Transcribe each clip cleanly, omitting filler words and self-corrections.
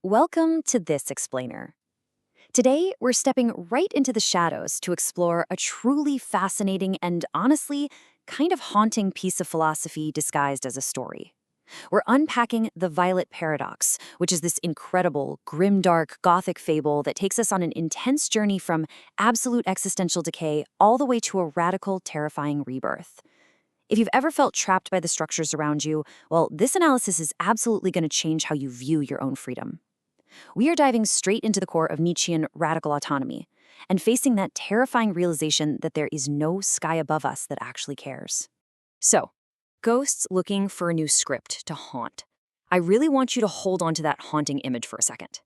Welcome to This Explainer. Today, we're stepping right into the shadows to explore a truly fascinating and honestly kind of haunting piece of philosophy disguised as a story. We're unpacking the Violet Paradox, which is this incredible, grimdark, gothic fable that takes us on an intense journey from absolute existential decay all the way to a radical, terrifying rebirth. If you've ever felt trapped by the structures around you, well, this analysis is absolutely going to change how you view your own freedom. We are diving straight into the core of Nietzschean radical autonomy and facing that terrifying realization that there is no sky above us that actually cares. So, ghosts looking for a new script to haunt. I really want you to hold on to that haunting image for a second,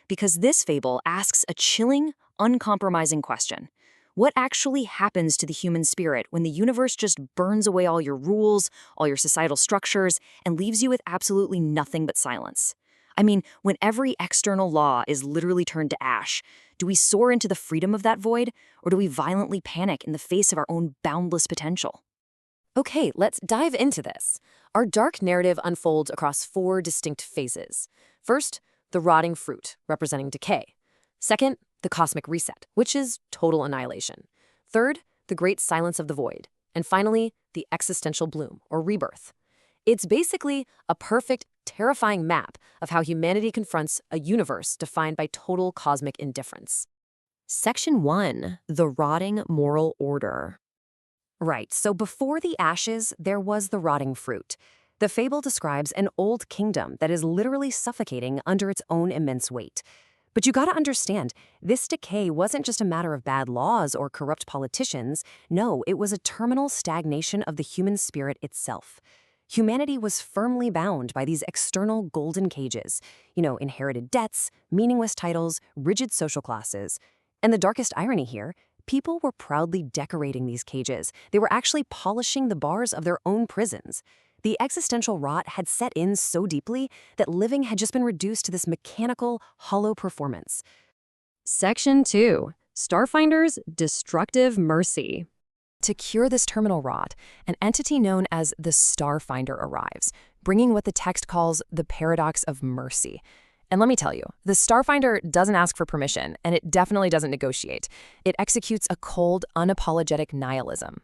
because this fable asks a chilling, uncompromising question. What actually happens to the human spirit when the universe just burns away all your rules, all your societal structures, and leaves you with absolutely nothing but silence? I mean, when every external law is literally turned to ash, do we soar into the freedom of that void, or do we violently panic in the face of our own boundless potential? Okay, let's dive into this. Our dark narrative unfolds across four distinct phases. First, the rotting fruit, representing decay. Second, the cosmic reset, which is total annihilation. Third, the great silence of the void. And finally, the existential bloom, or rebirth. It's basically a perfect, terrifying map of how humanity confronts a universe defined by total cosmic indifference. Section 1. The Rotting Moral Order. Right, so before the ashes, there was the rotting fruit. The fable describes an old kingdom that is literally suffocating under its own immense weight. But you gotta understand, this decay wasn't just a matter of bad laws or corrupt politicians. No, it was a terminal stagnation of the human spirit itself. Humanity was firmly bound by these external golden cages, inherited debts, meaningless titles, rigid social classes. And the darkest irony here, people were proudly decorating these cages. They were actually polishing the bars of their own prisons. The existential rot had set in so deeply that living had just been reduced to this mechanical, hollow performance. Section 2. Starfinder's Destructive Mercy. To cure this terminal rot, an entity known as the Starfinder arrives, bringing what the text calls the paradox of mercy. And let me tell you, the Starfinder doesn't ask for permission, and it definitely doesn't negotiate. It executes a cold, unapologetic nihilism.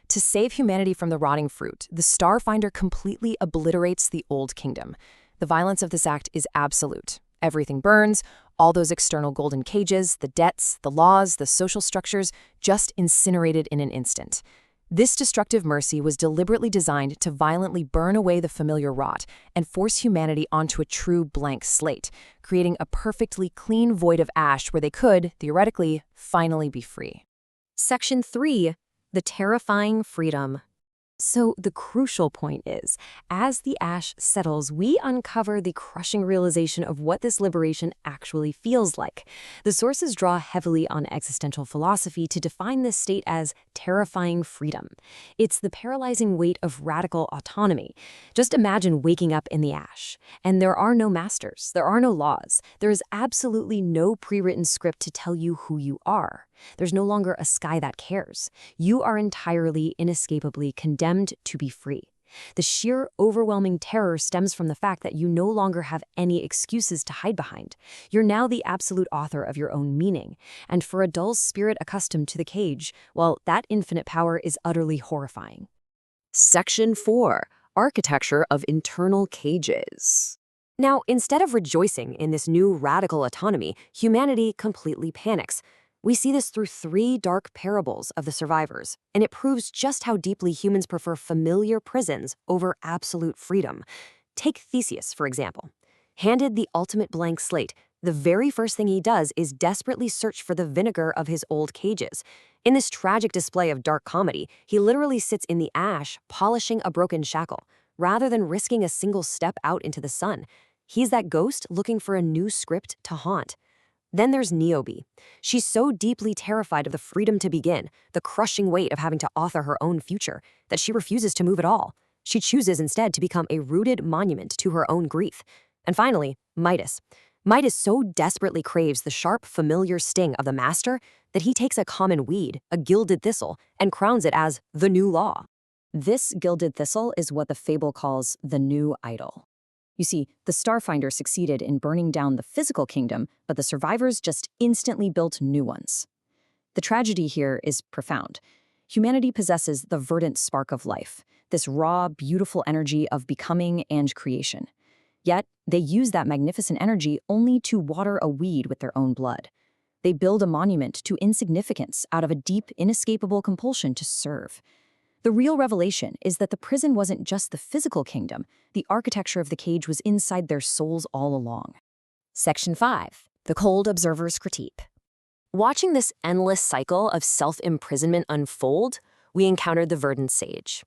To save humanity from the rotting fruit, the Starfinder completely obliterates the old kingdom. The violence of this act is absolute. Everything burns, all those external golden cages, the debts, the laws, the social structures, just incinerated in an instant. This destructive mercy was deliberately designed to violently burn away the familiar rot and force humanity onto a true blank slate, creating a perfectly clean void of ash where they could, theoretically, finally be free. Section 3. The Terrifying Freedom. So the crucial point is, as the ash settles, we uncover the crushing realization of what this liberation actually feels like. The sources draw heavily on existential philosophy to define this state as terrifying freedom. It's the paralyzing weight of radical autonomy. Just imagine waking up in the ash, and there are no masters, there are no laws, there is absolutely no pre-written script to tell you who you are. There's no longer a sky that cares. You are entirely, inescapably condemned to be free. The sheer, overwhelming terror stems from the fact that you no longer have any excuses to hide behind. You're now the absolute author of your own meaning. And for a dull spirit accustomed to the cage, well, that infinite power is utterly horrifying. Section 4. Architecture of Internal Cages. Now, instead of rejoicing in this new radical autonomy, humanity completely panics. We see this through 3 dark parables of the survivors, and it proves just how deeply humans prefer familiar prisons over absolute freedom. Take Theseus, for example. Handed the ultimate blank slate, the very first thing he does is desperately search for the vinegar of his old cages. In this tragic display of dark comedy, he literally sits in the ash, polishing a broken shackle, rather than risking a single step out into the sun. He's that ghost looking for a new script to haunt. Then there's Niobe. She's so deeply terrified of the freedom to begin, the crushing weight of having to author her own future, that she refuses to move at all. She chooses instead to become a rooted monument to her own grief. And finally, Midas. Midas so desperately craves the sharp, familiar sting of the master that he takes a common weed, a gilded thistle, and crowns it as the new law. This gilded thistle is what the fable calls the new idol. You see, the Starfinder succeeded in burning down the physical kingdom, but the survivors just instantly built new ones. The tragedy here is profound. Humanity possesses the verdant spark of life, this raw, beautiful energy of becoming and creation. Yet, they use that magnificent energy only to water a weed with their own blood. They build a monument to insignificance out of a deep, inescapable compulsion to serve. The real revelation is that the prison wasn't just the physical kingdom, the architecture of the cage was inside their souls all along. Section 5. The Cold Observer's Critique. Watching this endless cycle of self-imprisonment unfold, we encountered the verdant sage.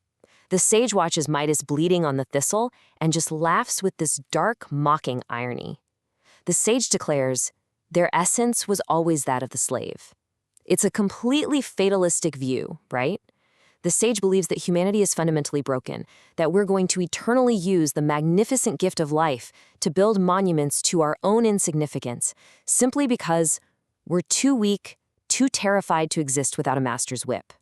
The sage watches Midas bleeding on the thistle and just laughs with this dark, mocking irony. The sage declares, their essence was always that of the slave. It's a completely fatalistic view, right? The sage believes that humanity is fundamentally broken, that we're going to eternally use the magnificent gift of life to build monuments to our own insignificance, simply because we're too weak, too terrified to exist without a master's whip.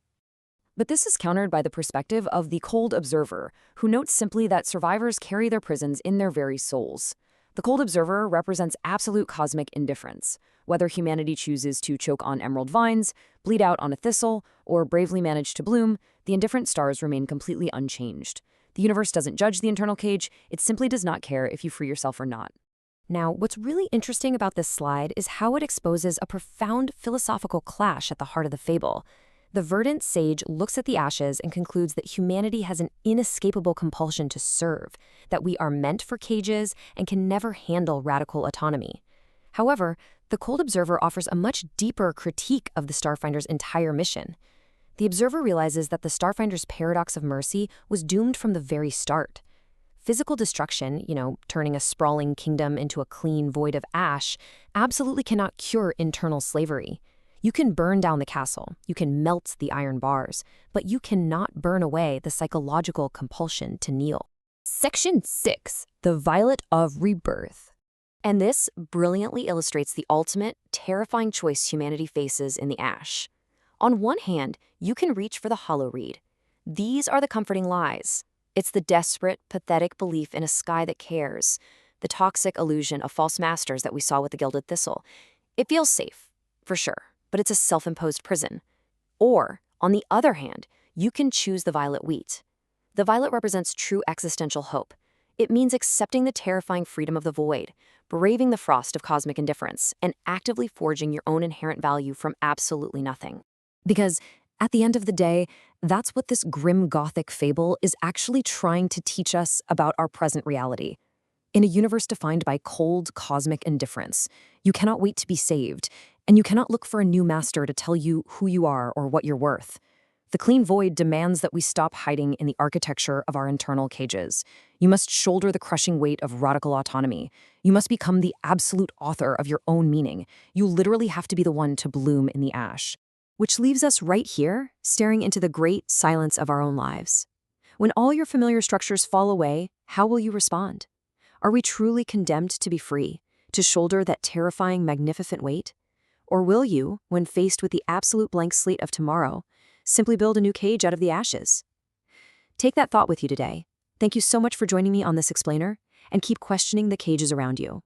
But this is countered by the perspective of the cold observer, who notes simply that survivors carry their prisons in their very souls. The cold observer represents absolute cosmic indifference. Whether humanity chooses to choke on emerald vines, bleed out on a thistle, or bravely manage to bloom, the indifferent stars remain completely unchanged. The universe doesn't judge the internal cage, it simply does not care if you free yourself or not. Now, what's really interesting about this slide is how it exposes a profound philosophical clash at the heart of the fable. The verdant sage looks at the ashes and concludes that humanity has an inescapable compulsion to serve, that we are meant for cages and can never handle radical autonomy. However, the cold observer offers a much deeper critique of the Starfinder's entire mission. The observer realizes that the Starfinder's paradox of mercy was doomed from the very start. Physical destruction, turning a sprawling kingdom into a clean void of ash, absolutely cannot cure internal slavery. You can burn down the castle, you can melt the iron bars, but you cannot burn away the psychological compulsion to kneel. Section 6. The Violet of Rebirth. And this brilliantly illustrates the ultimate, terrifying choice humanity faces in the ash. On one hand, you can reach for the hollow reed. These are the comforting lies. It's the desperate, pathetic belief in a sky that cares, the toxic illusion of false masters that we saw with the gilded thistle. It feels safe, for sure, but it's a self-imposed prison. Or, on the other hand, you can choose the violet wheat. The violet represents true existential hope. It means accepting the terrifying freedom of the void, braving the frost of cosmic indifference, and actively forging your own inherent value from absolutely nothing. Because, at the end of the day, that's what this grim Gothic fable is actually trying to teach us about our present reality. In a universe defined by cold, cosmic indifference, you cannot wait to be saved, and you cannot look for a new master to tell you who you are or what you're worth. The clean void demands that we stop hiding in the architecture of our internal cages. You must shoulder the crushing weight of radical autonomy. You must become the absolute author of your own meaning. You literally have to be the one to bloom in the ash. Which leaves us right here, staring into the great silence of our own lives. When all your familiar structures fall away, how will you respond? Are we truly condemned to be free, to shoulder that terrifying, magnificent weight? Or will you, when faced with the absolute blank slate of tomorrow, simply build a new cage out of the ashes? Take that thought with you today. Thank you so much for joining me on this explainer, and keep questioning the cages around you.